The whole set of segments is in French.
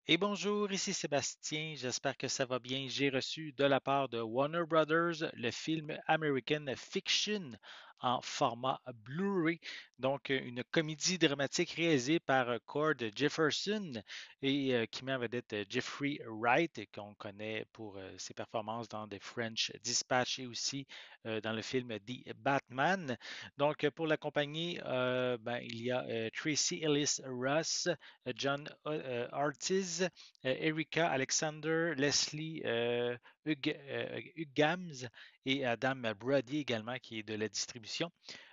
Et bonjour, ici Sébastien, j'espère que ça va bien. J'ai reçu de la part de Warner Brothers le film American Fiction en format Blu-ray, donc une comédie dramatique réalisée par Cord Jefferson et qui met en vedette Jeffrey Wright, qu'on connaît pour ses performances dans The French Dispatch et aussi dans le film The Batman. Donc pour l'accompagner, il y a Tracy Ellis Ross, John Ortiz, Erika Alexander, Leslie Hugh Gams et Adam Brody également, qui est de la distribution.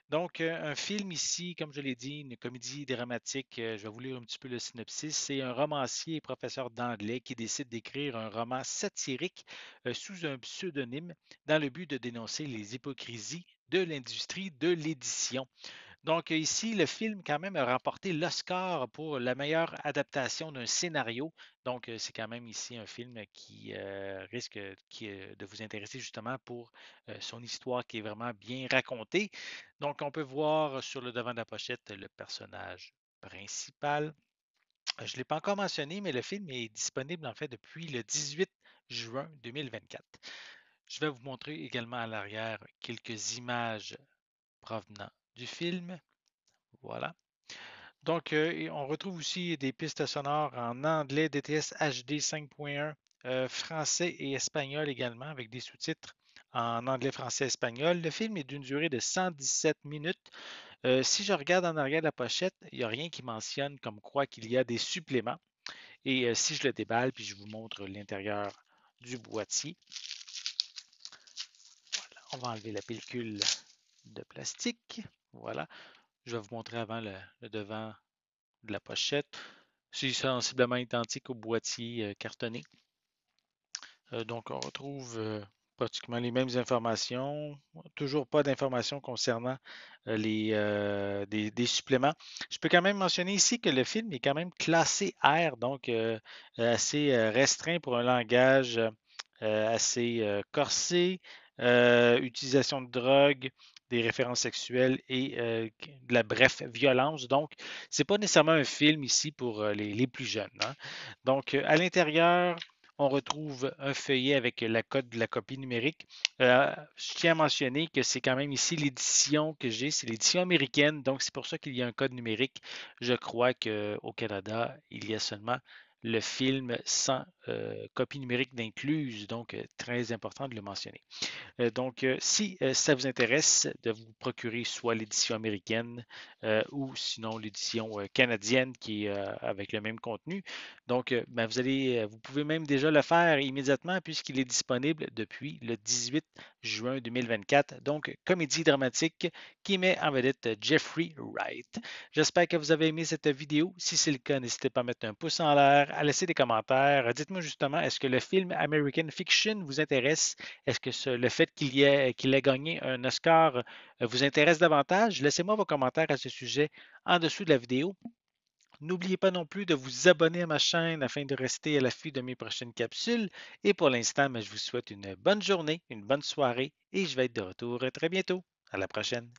Donc, un film ici, comme je l'ai dit, une comédie dramatique. Je vais vous lire un petit peu le synopsis. C'est un romancier et professeur d'anglais qui décide d'écrire un roman satirique sous un pseudonyme dans le but de dénoncer les hypocrisies de l'industrie de l'édition. Donc ici, le film quand même a remporté l'Oscar pour la meilleure adaptation d'un scénario. Donc c'est quand même ici un film qui risque de vous intéresser justement pour son histoire qui est vraiment bien racontée. Donc on peut voir sur le devant de la pochette le personnage principal. Je ne l'ai pas encore mentionné, mais le film est disponible en fait depuis le 18 juin 2024. Je vais vous montrer également à l'arrière quelques images provenant du film. Voilà. Donc, on retrouve aussi des pistes sonores en anglais, DTS HD 5.1, français et espagnol également, avec des sous-titres en anglais, français, espagnol. Le film est d'une durée de 117 minutes. Si je regarde en arrière de la pochette, il n'y a rien qui mentionne comme quoi qu'il y a des suppléments. Et si je le déballe, puis je vous montre l'intérieur du boîtier, on va enlever la pellicule de plastique. Voilà. Je vais vous montrer avant le devant de la pochette. C'est sensiblement identique au boîtier cartonné. Donc, on retrouve pratiquement les mêmes informations. Toujours pas d'informations concernant des suppléments. Je peux quand même mentionner ici que le film est quand même classé R, donc assez restreint pour un langage assez corsé, utilisation de drogue, des références sexuelles et de la bref violence. Donc, c'est pas nécessairement un film ici pour les plus jeunes, hein. Donc, à l'intérieur, on retrouve un feuillet avec la code de la copie numérique. Je tiens à mentionner que c'est quand même ici l'édition que j'ai, c'est l'édition américaine, donc c'est pour ça qu'il y a un code numérique. Je crois qu'au Canada, il y a seulement le film sans copie numérique d'incluse, donc très important de le mentionner. Donc, si ça vous intéresse de vous procurer soit l'édition américaine ou sinon l'édition canadienne qui est avec le même contenu, donc ben, vous pouvez même déjà le faire immédiatement puisqu'il est disponible depuis le 18 juin 2024. Donc, comédie dramatique qui met en vedette Jeffrey Wright. J'espère que vous avez aimé cette vidéo. Si c'est le cas, n'hésitez pas à mettre un pouce en l'air, à laisser des commentaires. Dites-moi justement, est-ce que le film American Fiction vous intéresse? Est-ce que le fait qu'il ait gagné un Oscar vous intéresse davantage? Laissez-moi vos commentaires à ce sujet en dessous de la vidéo. N'oubliez pas non plus de vous abonner à ma chaîne afin de rester à l'affût de mes prochaines capsules. Et pour l'instant, je vous souhaite une bonne journée, une bonne soirée et je vais être de retour très bientôt. À la prochaine.